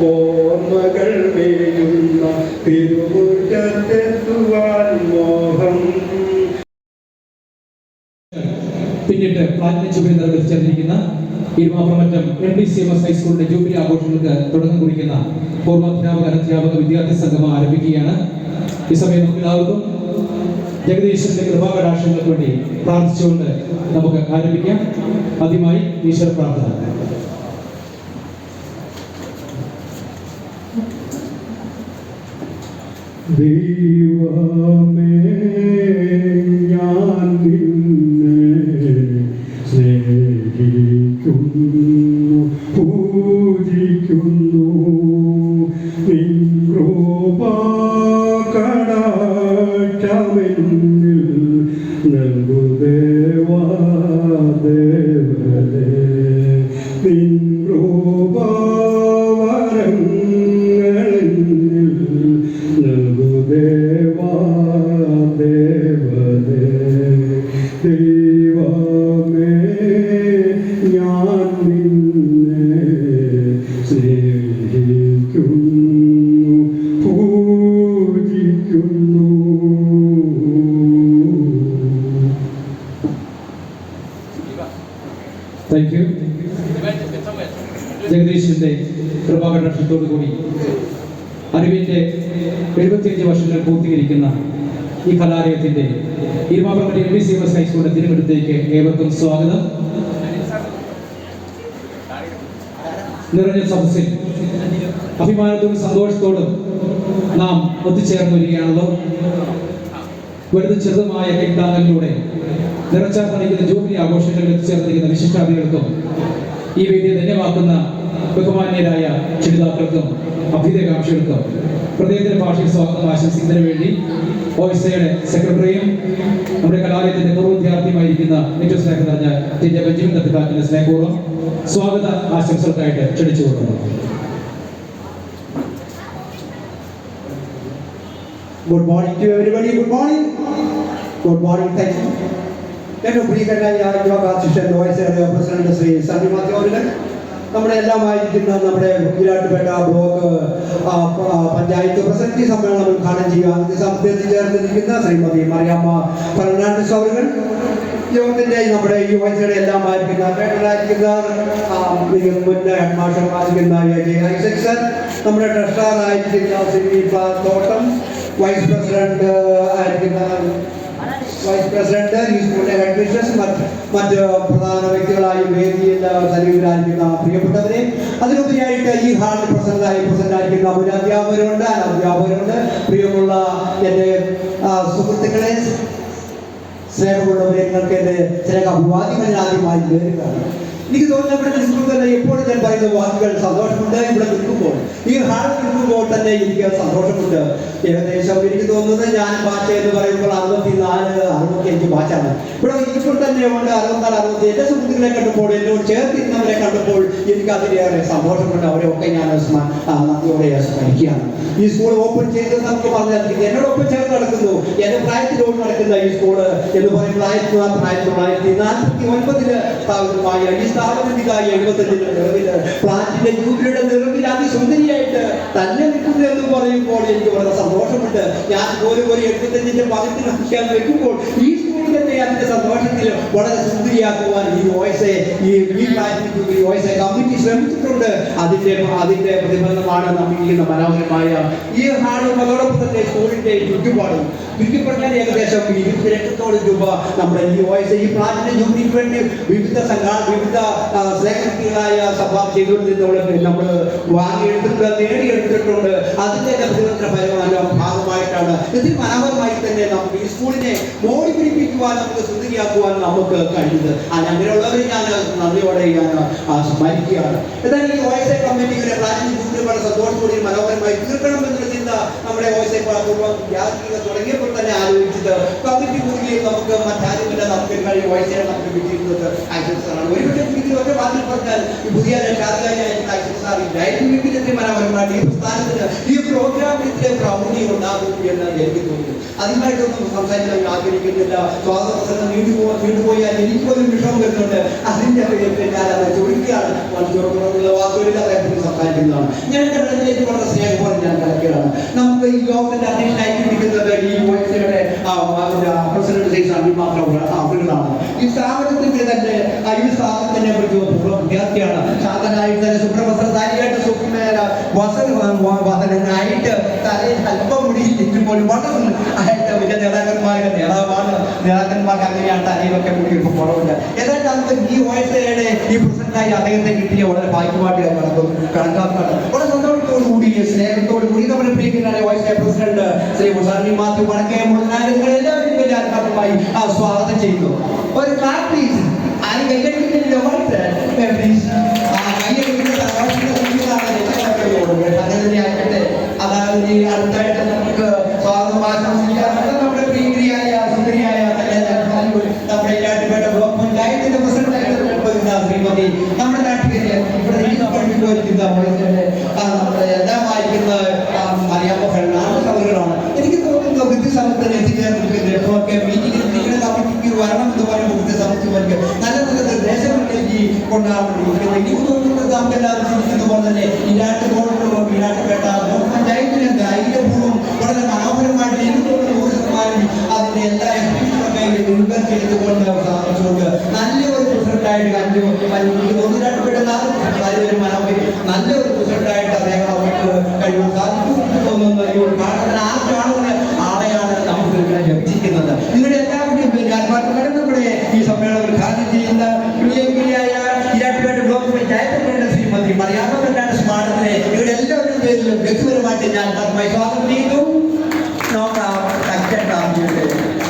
ഓർമ്മകൾ വേയുന്ന തിരുമുറ്റത്തെത്തുവാൻ മോഹം. പിന്നീട് പ്ലാറ്റിനം ജൂബിലി നിർവഹിച്ചിരിക്കുന്ന ഇരുമാപ്രമറ്റം MDCMS ഹൈസ്കൂളിന്റെ ജൂബിലി ആഘോഷങ്ങൾക്ക് തുടക്കം കുറിക്കുന്ന പൂർവാധ്യാപക അധ്യാപക വിദ്യാർത്ഥി സംഗമം ആരംഭിക്കുകയാണ്. ഈ സമയം നമുക്ക് എല്ലാവർക്കും ജഗദീശ്വരന്റെ കൃപാകടാക്ഷങ്ങൾക്ക് വേണ്ടി പ്രാർത്ഥിച്ചുകൊണ്ട് നമുക്ക് ആരംഭിക്കാം. ആദ്യമായി ഈശ്വര പ്രാർത്ഥന. ദൈവമേ ഞാൻ നിന്നെ സ്നേഹിക്കുന്നു, പൂജിക്കുന്നു. നിൻ കൃപാകടാക്ഷമെന്നിൽ നൽകു ദേവാ ദേവനേ. നിൻ കൃപാവരങ്ങളിൽ നൽകു ദേവാ ദേവനേ. ദൈവമേ ഞാൻ നിന്നെ സ്നേഹിക്കുന്നു, പൂജിക്കുന്നു. Thank you. ജഗദീശന്റെ കൃപാകടാക്ഷത്തോടു കൂടി അറിവിന്റെ 75 വർഷങ്ങൾ പൂർത്തീകരിക്കുന്ന ഈ കലാലയത്തിന്റെ ഇരുമാപ്രമറ്റം MDCMS ഹൈസ്കൂളിന്റെ തിരുവനന്തപുരത്തേക്ക് ഏവർക്കും സ്വാഗതം. നിറഞ്ഞ സദസ്സിൽ അഭിമാനത്തോടും സന്തോഷത്തോടും നാം ഒത്തുചേർന്ന് വരികയാണല്ലോ. വലുതും ചെറുതുമായ കൈത്താങ്ങലിലൂടെ നിറച്ചാർന്നടിക്കുന്ന ജൂബിലി ആഘോഷങ്ങളിൽ എത്തിച്ചേർന്നിരിക്കുന്ന വിശിഷ്ടാതികൾക്കും ഈ വേദിയെ ധന്യമാക്കുന്ന ബഹുമാന്യരായ രക്ഷിതാക്കൾക്കും അഭ്യുദയകാംക്ഷികൾക്കും ഹൃദയത്തിന്റെ ഭാഷയിൽ സ്വാഗതം ആശംസിക്കുന്നതിന് വേണ്ടി OSAയുടെ സെക്രട്ടറിയും നമ്മുടെ കലാലയത്തിന്റെ പൂർവ്വ വിദ്യാർത്ഥിയുമായിരിക്കുന്ന ഏറ്റവും സ്നേഹം നിറഞ്ഞ ബെഞ്ചമിൻ തട്ടിക്കാറ്റിന്റെ സ്നേഹപൂർവ്വം സ്വാഗത ആശംസകൾക്കായിട്ട് ക്ഷണിച്ചു കൊടുക്കുന്നു. Good morning to everybody. Good morning. Good morning. Thank you. ഏറ്റവും പ്രിയങ്കരനായ യോഗ ശിഷ്യൻ OSAയുടെ പ്രസിഡന്റ് ശ്രീ സണ്ണി മാത്യു അവர்கள், നമ്മുടെ എല്ലാമായിരിക്കുന്ന നമ്മുടെ വിരാട്ടുപേട്ട ബ്ലോക്ക് പഞ്ചായത്ത് പ്രസക്തി സമ്മേളനം ഉദ്ഘാടനം ചെയ്യാൻ എത്തിച്ചേർന്നിരിക്കുന്ന ശ്രീമതി മറിയാമ്മ ഫെർണാണ്ടസ് അവர்கள், യോഗത്തിന്റെ നമ്മുടെ ഈ OSAയുടെ എല്ലാമായിരിക്കുന്ന മുൻ ഹെഡ്മാസ്റ്റർമാരിക്കുന്ന ഐസക് സർ, നമ്മുടെ ട്രഷററായിരിക്കുന്ന ശ്രീ തോട്ടം, വൈസ് പ്രസിഡന്റ് ഈ സ്കൂളിലെ ഹെഡ്മിസ്ട്രസ്, മറ്റ് പ്രധാന വ്യക്തികളായ വേദിയിൽ സജീവരായിരിക്കുന്ന പ്രിയപ്പെട്ടവരെ, അതിനുപരിയായിട്ട് ഈ ഹാളിൽ പ്രസന്റായിരിക്കുന്ന ഒരു അധ്യാപകരുണ്ട്, അനധ്യാപകരുണ്ട്. പ്രിയമുള്ള എൻ്റെ സുഹൃത്തുക്കളെ, സ്നേഹമുള്ളവരെ, നിങ്ങൾക്ക് എൻ്റെ ചില അഭിവാദ്യങ്ങൾ ആദ്യമായി നേരിട്ടാണ്. എനിക്ക് തോന്നുന്നു ഇവിടെ നിൽക്കുമ്പോൾ തന്നെ എപ്പോഴും ഞാൻ പറയുന്ന വാക്കുകൾ സന്തോഷമുണ്ട്. ഇവിടെ നിൽക്കുമ്പോൾ ഈ ഹാളിൽ നിൽക്കുമ്പോൾ തന്നെ എനിക്ക് സന്തോഷമുണ്ട്. ഏകദേശം എനിക്ക് തോന്നുന്നത് ഞാൻ ഭാഷ എന്ന് പറയുമ്പോൾ 64-65 ഭാഷയാണ്. ഇവിടെ ഇപ്പോൾ തന്നെ ഉണ്ട് 64-65. എൻ്റെ സുഹൃത്തുക്കളെ കണ്ടപ്പോൾ, എന്നോട് ചേർത്തിരുന്നവരെ കണ്ടപ്പോൾ എനിക്ക് അതിലേറെ സന്തോഷമുണ്ട്. അവരെയൊക്കെ ഞാൻ നന്ദിയോടെ സ്മരിക്കുകയാണ്. ഈ സ്കൂൾ ഓപ്പൺ ചെയ്ത് നമുക്ക് പറഞ്ഞാൽ എന്നോടൊപ്പം ചേർന്ന് നടക്കുന്നു, എൻ്റെ പ്രായത്തിലോട് നടക്കുന്ന ഈ സ്കൂള് എന്ന് പറയുമ്പോൾ 1949 സ്ഥാപിതമായ ഈ സ്ഥാപനത്തിനായി 75 നിറവില് പ്ലാറ്റിന്റെ ജൂബിലിയുടെ നിറവിൽ അതിസുന്ദരിയായിട്ട് തന്നെ നിൽക്കുന്നു എന്ന് പറയുമ്പോൾ എനിക്ക് വളരെ സന്തോഷമുണ്ട്. ഞാൻ പോലും ഒരു 75 പകത്തിന് നോക്കിയാൽ വെക്കുമ്പോൾ ഈ സ്കൂളിൽ തന്നെ അതിന്റെ സന്തോഷത്തിൽ വളരെ സുന്ദരിയാക്കുവാൻ ഈ OSA കമ്മിറ്റി ശ്രമിച്ചിട്ടുണ്ട്. അതിന്റെ പ്രതിഫലനമാണ് നമ്മിരിക്കുന്ന മനോഹരമായ ഈ ഹാളും അതോടൊപ്പം തന്നെ സ്കൂളിന്റെ ചുറ്റുപാടും. ചുറ്റിപ്പറഞ്ഞാൽ ഏകദേശം 20 ലക്ഷത്തോളം രൂപ നമ്മുടെ ഈ OSA ഈ പ്ലാറ്റിന്റെ ജൂബിലിക്ക് വേണ്ടി വിവിധ സ്നേഹത്തികളായ സംഭാവന ചെയ്തുകൊണ്ടിരുന്നവർക്ക് നമ്മൾ വാങ്ങിയെടുത്തിട്ടുണ്ട്, നേടിയെടുത്തിട്ടുണ്ട്. അതിന്റെ ഭാഗമായിട്ടാണ് ഇതിൽ മനോഹരമായി തന്നെ നമുക്ക് ഈ സ്കൂളിനെ മോടി പിടിപ്പിക്കുവാൻ, നമുക്ക് സുന്ദരിയാക്കുവാൻ നമുക്ക് കഴിഞ്ഞത്. അങ്ങനെയുള്ളവരെ ഞാൻ നന്ദിയോടെ സ്മരിക്കുകയാണ്. എന്നാൽ ഈ OSA കമ്മിറ്റിയുടെ പ്ലാറ്റിനം ജൂബിലി വളരെ സന്തോഷത്തോടെ മനോഹരമായി തീർക്കണമെന്നുള്ള ചിന്ത നമ്മുടെ OSA യാത്രിക തുടങ്ങിയപ്പോൾ തന്നെ ആലോചിച്ചത് കമ്മിറ്റി കൂടിയും നമുക്ക് മറ്റാരുമില്ല, നമുക്ക് OSA നമുക്ക് കിട്ടിയിരുന്നത് ഐസക് സാറാണ്. ഒരുപക്ഷെ ഇതിൽ ഒറ്റ വാക്കിൽ പറഞ്ഞാൽ ഈ പുതിയ ശാഖയായിരിക്കുന്ന ഐസക് സാർ അറിയില്ലായിരുന്നെങ്കിൽ എന്റെ മനോഹരമായിട്ട് ഈ പ്രസ്ഥാനത്തിന് ഈ പ്രോഗ്രാമിൽ ഇത്ര പ്രൗഢി ഉണ്ടാകും എന്ന് എനിക്ക് തോന്നുന്നു. അതിനായിട്ടൊന്നും സംസാരിക്കാൻ ആഗ്രഹിക്കുന്നില്ല. സ്വാതന്ത്ര്യം നീണ്ടുപോയാൽ എനിക്ക് പോലും വിഷമം വരുന്നുണ്ട്. അതിന്റെ പേരിൽ ഞാൻ അത് ചുരുക്കിയാണ് മണിക്കൂറുള്ള വാക്കുകളിൽ അദ്ദേഹത്തിന് സംസാരിക്കുന്നതാണ്. ഞാൻ എന്റെ കടലിലേക്ക് വളരെ സ്നേഹപോലെ ഞാൻ കിടക്കുകയാണ്. നമുക്ക് ഈ യോഗത്തിന്റെ അധ്യക്ഷനായിരിക്കുന്നത് ഈ OSCയുടെ പ്രസിഡന്റ് മാത്രമാണ്. ഈ സ്ഥാപനത്തിന്റെ തന്നെ ഈ സ്ഥാപനത്തിനെ കുറിച്ച് പൂർവ്വ വിദ്യാർത്ഥിയാണ്. സാധനമായിട്ട് തന്നെ സുപ്രവസ്ത്രധാരിയായിട്ട് വസനായിട്ട് തലയിൽ അല്പം മുടി ചുറ്റുമ്പോൾ വളരെ ആയിട്ട് വലിയ നേതാക്കന്മാരുടെ നേതാക്കന്മാർക്ക് അങ്ങനെയാണ് തലയിലൊക്കെ മുടി ഇപ്പം കുറവുണ്ട്. ഏതാണ്ട് നമുക്ക് ഈ OSCയുടെ ഈ പ്രസിഡന്റായി അദ്ദേഹത്തെ കിട്ടിയ വളരെ ഭാഗ്യമായിട്ട് കണക്കാക്കാണ്. വളരെ സന്തോഷത്തോടു കൂടി സ്നേഹത്തോടു കൂടി നമ്മുടെ പ്രിയങ്കരനായ OSCA പ്രസിഡന്റ് ശ്രീ മുസാനി മാത്യു വടക്കേ എല്ലാവരും വലിയ ആത്മാർത്ഥമായി സ്വാഗതം ചെയ്യുന്നു. ഒരു ക്ലാസ് പ്ലീസ്. ആരും കൈകടിക്കുന്നില്ല. അങ്ങനെ തന്നെ ആക്കട്ടെ. അതായത് ഈ അടുത്തായിട്ട് നമുക്ക് സ്വാഗതം ആശംസിക്കാറുണ്ട് നമ്മുടെ പ്രിയങ്കരിയായ സുന്ദരിയായ നമ്മുടെ ഇരാട്ടുപേട്ട ബ്ലോക്ക് പഞ്ചായത്തിന്റെ പ്രസിഡന്റായിട്ട് ശ്രീമതി നമ്മുടെ നാട്ടിലെ ഇവിടെ പഠിച്ചു വരുന്ന നമ്മുടെ എല്ലാം വായിക്കുന്ന മലയാള ഫെർണാണ്ടസ് അവരുകളാണ്. എനിക്ക് തോന്നുന്നു വൃത്തിസമത്തിന് എത്തിച്ചേർന്നിരിക്കുന്ന മീറ്റിംഗിൽ കമ്മിറ്റിക്ക് വരണം എന്ന് പറയുമ്പോൾ വൃത്തിസമത്തിന് നല്ല നല്ല നിർദ്ദേശങ്ങളിലേക്ക് കൊണ്ടാടുന്നത്. എനിക്ക് തോന്നുന്നത് നമുക്ക് എല്ലാവരും ചിന്തിക്കുന്ന പോലെ തന്നെ ഇരാട്ടുപേട്ട ബ്ലോക്ക് പഞ്ചായത്തിലെ ധൈര്യപൂർവ്വം വളരെ മനോഹരമായിട്ട് എനിക്ക് തോന്നുന്നു 100% അതിന്റെ എല്ലാ എക്സ്പീരിയൻസും ചെയ്തുകൊണ്ട് സാധിച്ചുകൊണ്ട് നല്ലൊരു പ്രസിഡന്റായിട്ട് ഒരു മനോഹരം നല്ലൊരു പ്രസിഡന്റായിട്ട് അദ്ദേഹം അവർക്ക് കഴിയാൻ സാധിക്കും തോന്നുന്ന ഈ ഒരു കാണുന്ന ആളെയാണ് നമുക്ക് ഇവിടെ ലഭിച്ചിരിക്കുന്നത്. നിങ്ങളുടെ എല്ലാവരുടെയും നമ്മുടെ ഈ സമ്മേളനം ഉദ്ഘാടനം ചെയ്യുന്ന പ്രിയങ്കരിയായ ഇരാട്ടുപേട്ട ബ്ലോക്ക് പഞ്ചായത്ത് ശ്രീമതി മലയാള ഫെർണാണ്ടസ് മാഡത്തിനെ നിങ്ങളുടെ എല്ലാവരുടെയും പേരിലും വ്യക്തിപരമായിട്ട് ഞാൻ സ്വാഗതം ചെയ്യുന്നു.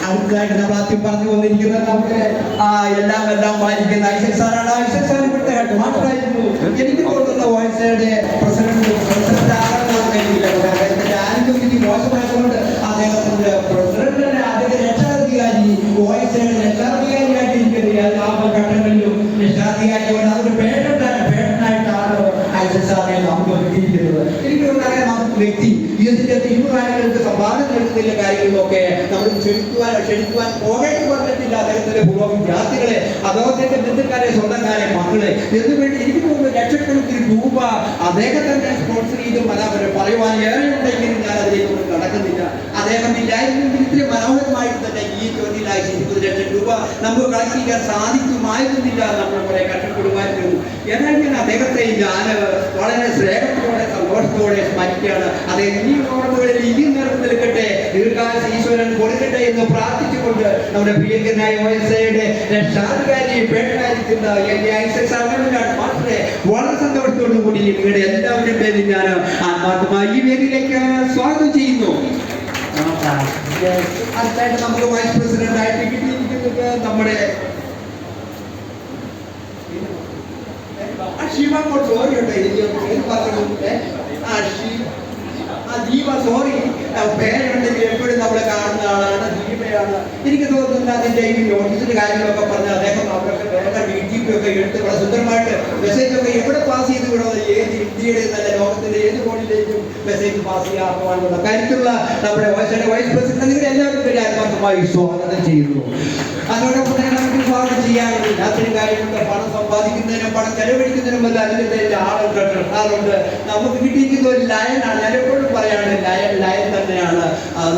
അടുത്തതായിട്ട് നമ്മൾ ആദ്യം പറഞ്ഞു വന്നിരിക്കുന്നത് നമുക്ക് എല്ലാം വായിക്കുന്ന ഐസക് സാറാണ്. ഐസക് സാർ ഇവിടുത്തെ ഹെഡ് മാസ്റ്ററായിരുന്നു. എനിക്ക് തോന്നുന്ന OSCയുടെ പ്രസിഡന്റ് ആകാൻ കഴിയില്ല. അദ്ദേഹത്തിന്റെ ആരോഗ്യസ്ഥിതി മോശമായതുകൊണ്ട് അദ്ദേഹത്തിന്റെ പ്രസിഡന്റിന്റെ ആദ്യത്തെ രക്ഷാധികാരി OSCയുടെ രക്ഷാധികാരിയായിട്ട് ഇരിക്കുന്നത് ഘട്ടങ്ങളിലും രക്ഷാധികാരിയോട് അതൊരു പേട്ടനായിട്ടാണ് ഐസക് സാറിനെ നമുക്ക് കിട്ടിയിരിക്കുന്നത്. എനിക്ക് തോന്നുന്ന വ്യക്തി ഇതിന്റെ തീരുമാനങ്ങൾക്ക് സംഭാവന നൽകുന്ന കാര്യങ്ങളിലൊക്കെ നമ്മൾ ക്ഷണിക്കുവാൻ പോകേണ്ടി വന്നിട്ടില്ല. അദ്ദേഹത്തിന്റെ പൂർവ്വ വിദ്യാർത്ഥികളെ അദ്ദേഹത്തിന്റെ ബന്ധുക്കാരെ സ്വന്തക്കാരെ മക്കളെ എന്നുവേണ്ടി എനിക്ക് തോന്നുന്നു ലക്ഷക്കണക്കിന് രൂപ അദ്ദേഹം തന്നെ സ്പോൺസർ ചെയ്ത് പറയുവാൻ ഏറെ ഉണ്ടെങ്കിലും ഞാൻ അതിലേക്ക് കടക്കുന്നില്ല. അദ്ദേഹം ഇല്ലായിരുന്നെങ്കിൽ ഇത്ര മനോഹരമായിട്ട് തന്നെ ഈ 20 ലക്ഷം രൂപ നമുക്ക് കളക്ട് ചെയ്യാൻ സാധിക്കുമായിരുന്നില്ല. നമ്മളെ കുറെ കഷ്ടപ്പെടുമായിരുന്നു. എന്നാൽ ഞാൻ അദ്ദേഹത്തെ ഞാൻ വളരെ സ്നേഹത്തോടെ സന്തോഷത്തോടെ സ്മരിക്കുകയാണ്. അദ്ദേഹം ഈ ഓർമ്മകളിൽ ഇനി നിലനിൽക്കട്ടെ, ദീർഘായുസ്സ് ഈശ്വരൻ കൊടുക്കട്ടെ എന്ന് പ്രാർത്ഥിച്ചുകൊണ്ട് നമ്മുടെ പ്രിയങ്കരനായ OSCയുടെ രക്ഷാധികാരി പേട്ടനായിരിക്കുന്ന ഐസക് സാറിനെ വളരെ സന്തോഷത്തോടു കൂടി നിങ്ങളുടെ എല്ലാവരുടെയും പേരിൽ ഞാൻ ആത്മാർത്ഥമായി ഈ വേദിയിലേക്ക് സ്വാഗതം ചെയ്യുന്നു. അടുത്തായിട്ട് നമുക്ക് വൈസ് പ്രസിഡന്റ് ആയിട്ട് കിട്ടിയിരിക്കുന്നത് നമ്മുടെ സോറി സോറി പേരുണ്ടെങ്കിൽ എപ്പോഴും നമ്മളെ കാണുന്ന ആളാണ്. ദീപയാണ്. എനിക്ക് തോന്നുന്നത് അതിന്റെ ഈ നോട്ടീസിന്റെ കാര്യങ്ങളൊക്കെ പറഞ്ഞ് അദ്ദേഹം അവരൊക്കെ വേറെ വീട്ടിലൊക്കെ എടുത്ത് വളരെ സുന്ദരമായിട്ട് മെസ്സേജ് ഒക്കെ എവിടെ പാസ് ചെയ്ത് വിടുന്നത്, ഏത് ഇന്ത്യയുടെ നല്ല ലോകത്തിന്റെ ഏത് കോണിലേക്കും മെസ്സേജ് പാസ് ചെയ്യാറുള്ള കരുത്തുള്ള നമ്മുടെ OSCയുടെ വൈസ് പ്രസിഡന്റ് നിങ്ങളുടെ എല്ലാവരും ആത്മാർത്ഥമായി സ്വാഗതം ചെയ്യുന്നു. അതോടൊപ്പം തന്നെ നമുക്ക് സ്വാഗതം ചെയ്യാറുണ്ട്. അത്രയും കാര്യമുണ്ട്. പണം സമ്പാദിക്കുന്നതിനും പണം ചെലവഴിക്കുന്നതിനും എല്ലാം അതിൻ്റെ ആളുണ്ട്. നമുക്ക് കിട്ടിയിരിക്കുന്ന ഒരു ലയനാണ്. ഞാൻ എപ്പോഴും പറയാണ് ലയൻ തന്നെയാണ്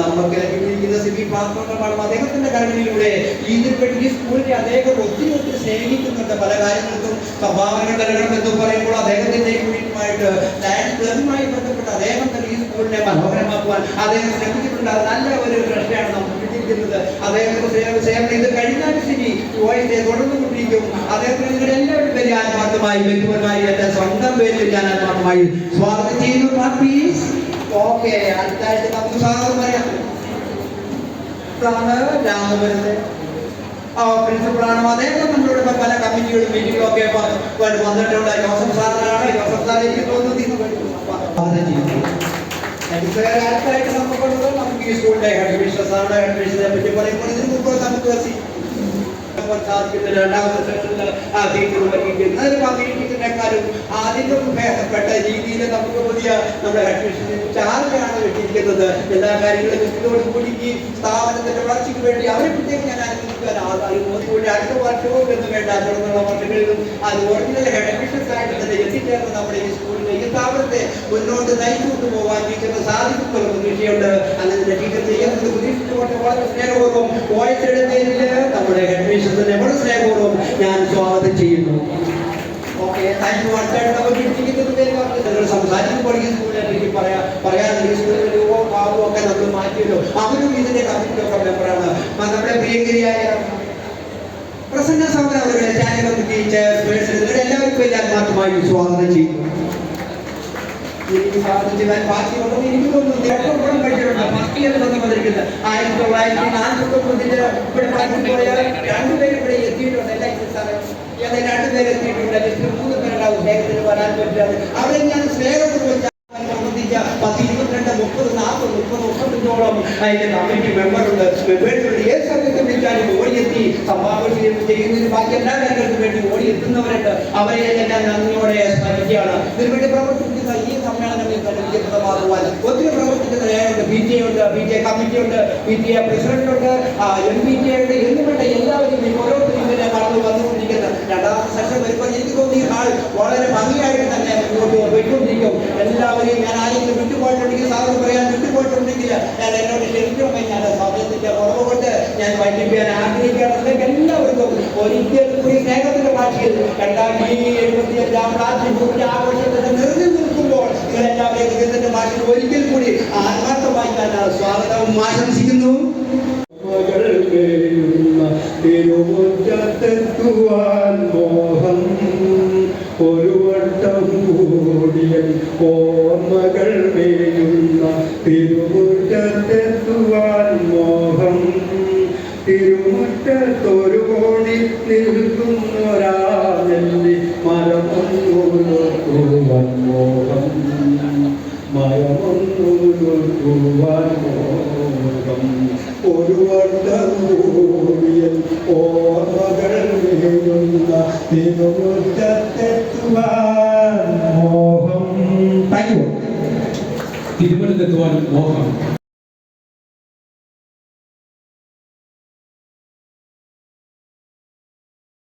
നമുക്ക് കിട്ടിയിരിക്കുന്ന സിബി പാസ്പോർട്ടും അദ്ദേഹത്തിന്റെ കഴിവിലൂടെ ഇതിൽപ്പെട്ട് ഈ സ്കൂളിനെ അദ്ദേഹം ഒത്തിരി സ്നേഹിക്കുന്നുണ്ട്. പല കാര്യങ്ങൾക്കും സംഭാവനകൾ നൽകണമെന്ന് പറയുമ്പോൾ അദ്ദേഹത്തിന്റെ യൂണിറ്റുമായിട്ട് ലയൻ ക്ലബുമായി ബന്ധപ്പെട്ട് അദ്ദേഹം തന്നെ ഈ സ്കൂളിനെ മനോഹരമാക്കുവാൻ അദ്ദേഹം ശ്രമിച്ചിട്ടുണ്ട്. അത് നല്ല ഒരു രക്ഷയാണ് നമുക്ക് കിട്ടിയിരിക്കുന്നത്. അദ്ദേഹത്തിന്റെ സേവനം ഇത് കഴിഞ്ഞാൽ ശരി OSCA തുടർന്നുകൊണ്ടിരിക്കും. അദ്ദേഹത്തിന് നിങ്ങളുടെ എല്ലാവരും വലിയ ആത്മാർത്ഥമായി വ്യക്തിപരമായി എന്റെ സ്വന്തം പേരിൽ ഞാൻ ആത്മാർത്ഥമായി സ്വാഗതം ചെയ്യുന്നു. ഓക്കെ, അടുത്തായിട്ട് നമുക്ക് സ്വാഗതം പറയാം. രാമപുരത്തെ പ്രിൻസിപ്പളാണ്. അദ്ദേഹം നമ്മളോട് പല കമ്മിറ്റികളും മീറ്റിംഗും ഒക്കെ വന്നിട്ടുണ്ട്. ജോസഫ് സാറാണ്. ജോസഫ് സാർ എനിക്ക് തോന്നുന്നു അടുത്തായിട്ട് നമുക്ക് ഈ സ്കൂളിന്റെ ഹെഡ് മിസ്റ്റേഴ്സാണ്. ഹെഡ് മിസ്റ്ററെ പറ്റി പറയുമ്പോൾ ഇതിന് മുമ്പ് നമുക്ക് കാണുവാൻ സാധിക്കുന്നത്. രണ്ടാമത്തെ സെഷനിൽ ആ ടീച്ചർ വരികയും അതിന് പങ്കി ടീച്ചറിനെക്കാളും അതിനും ഭേദപ്പെട്ട രീതിയിൽ നമുക്ക് പുതിയ നമ്മുടെ അഡ്മിഷനെ കുറിച്ച് ആർക്കാണ് വെച്ചിരിക്കുന്നത് എല്ലാ കാര്യങ്ങളും കൃത്യതയോട് കൂടി ഈ സ്ഥാപനത്തിന്റെ വളർച്ചയ്ക്ക് വേണ്ടി അവരെ പ്രത്യേകം ഞാൻ അനുവദിക്കാൻ അതുപോലെ അടുത്ത വർഷവും എന്ന് വേണ്ട തുടർന്നുള്ള വർഷങ്ങളിലും അത് ഒറിജിനൽ ഹെഡ് അഡ്മിഷൻസ് ആയിട്ട് തന്നെ എത്തിച്ചേർന്ന് നമ്മുടെ ഈ സ്കൂളിനെ ഈ സ്ഥാപനത്തെ മുന്നോട്ട് നയിച്ചുകൊണ്ട് പോകാൻ ടീച്ചറിന് സാധിക്കുമെന്നുള്ള പ്രതീക്ഷയുണ്ട്. അങ്ങനെ ടീച്ചർ ചെയ്യുന്നത് പ്രതീക്ഷിച്ചുകൊണ്ട് വളരെ സ്നേഹപൂർവ്വം വോയിസ് എടുത്തതിൽ നമ്മുടെ അഡ്മിഷൻസിനെ വളരെ സ്നേഹപൂർവ്വം ഞാൻ സ്വാഗതം ചെയ്യുന്നു. Okay, thank you. നമുക്ക് ഇരിക്കുന്നത് പേര് പറഞ്ഞു സംസാരിക്കുമ്പോൾ ഈ സ്കൂളിനെ എനിക്ക് പറയാറുണ്ട്. ഈ സ്കൂളിലെ രൂപവും ഭാവവും ഒക്കെ നമ്മൾ മാറ്റിയല്ലോ. അവരും ഇതിന്റെ കമ്മിറ്റിയൊക്കെ മെമ്പറാണ്. നമ്മുടെ പ്രിയങ്കരിയായ പ്രസന്ന സൗകര്യ അവരുടെ സ്റ്റാൻഡിംഗ് കമ്മിറ്റി ചെയർപേഴ്സൺ ഇവരുടെ എല്ലാവർക്കും ആത്മാർത്ഥമായി സ്വാഗതം ചെയ്യുന്നു. എനിക്ക് സ്വാഗതം ചെയ്യാൻ ബാക്കിയുള്ളത് എനിക്ക് തോന്നുന്നു എപ്പോഴും പഠിച്ചിട്ടുണ്ട്. ഫസ്റ്റ് ഇയർ വന്നിരിക്കുന്നത് 1949 ഇവിടെ പഠിച്ചുപോയ രണ്ടുപേരും ഇവിടെ എത്തിയിട്ടുണ്ട്. എല്ലാ സാറേ രണ്ടുപേര് എത്തിയിട്ടുണ്ട്. 3 പേരുണ്ടാവും സ്നേഹത്തിന് വരാൻ പറ്റാതെ. അവിടെ ഞാൻ സ്നേഹപൂർവ്വം 10, 22, 30, 40, 30, 35ഓളം അതിന്റെ കമ്മിറ്റി മെമ്പറുണ്ട്. മെമ്പേഴ്സുണ്ട്. ഏത് സമയത്ത് വിളിച്ചാലും ഓടിയെത്തി സംഭാവന ചെയ്യുന്നതിന് ബാക്കി എല്ലാ കാര്യങ്ങൾക്കും വേണ്ടി ഓടിയെത്തുന്നവരുണ്ട്. അവരെ ഞാൻ നന്ദിയോടെ സ്മരിക്കുകയാണ്. ഇതിനുവേണ്ടി പ്രവർത്തിക്കുന്ന ഈ സമ്മേളനം വിജയപ്രദമാകുവാൻ ഒത്തിരി പ്രവർത്തിക്കുന്ന ഞാനുണ്ട്. PTA ഉണ്ട്, PTA കമ്മിറ്റി ഉണ്ട്, PTA പ്രസിഡന്റ് ഉണ്ട്, MPTA ഉണ്ട്. എന്നുവേണ്ട എല്ലാവരും ഈ ഓരോരുത്തരും ഇങ്ങനെ കടന്നു വന്നുകൊണ്ടിരിക്കുന്നത്. രണ്ടാമത്തെ സെഷൻ വരുമ്പോൾ എനിക്ക് തോന്നി ഈ ഹാൾ വളരെ ഭംഗിയായിട്ട് തന്നെ മുന്നോട്ട് പോയിക്കൊണ്ടിരിക്കും. എല്ലാവരെയും ഞാൻ ആരെങ്കിലും വിട്ടുപോയിട്ടുണ്ടെങ്കിൽ സാറിന് പറയാൻ വിട്ടുപോയിട്ടുണ്ടെങ്കിൽ ഞാൻ എന്നോട് ക്ഷമിക്കണമെങ്കിൽ ഞാൻ സമയത്തിന്റെ കുറവ് കൊണ്ട് ഞാൻ വൈകിപ്പിക്കാൻ ആഗ്രഹിക്കുകയാണെങ്കിൽ എല്ലാവർക്കും ഒരിക്കൽ കൂടി സ്നേഹത്തിന്റെ ഭാഷയിൽ 2075 രാജ്യഭൂമിന്റെ ആഘോഷത്തിന്റെ നിറഞ്ഞു നിൽക്കുമ്പോൾ നിങ്ങളെല്ലാവരെയും ദൈവത്തിന്റെ ഭാഷയിൽ ഒരിക്കൽ കൂടി ആത്മാർത്ഥമായി ഞാൻ സ്വാഗതവും ആശംസിക്കുന്നു. തിരുമുറ്റത്തെത്തുവാൻ മോഹം ഒരു വട്ടം കൂടിയ ഓർമ്മകൾ വേയുന്ന തിരുമുറ്റത്തെത്തുവാൻ മോഹം തിരുമുറ്റത്തൊരു കോടി നിൽക്കുന്നൊരാ നെല്ലി മരമൊന്നുവാൻ മോഹം മരമൊന്നുവാൻ മോഹം ഒരു വട്ടം കൂടിയ ഓർമ്മകൾ വേയുന്ന തിരുമുറ്റത്തെത്തുവാൻ മോഹം. തിരുവനന്തപുരത്തെത്തുവാൻ മോഹം.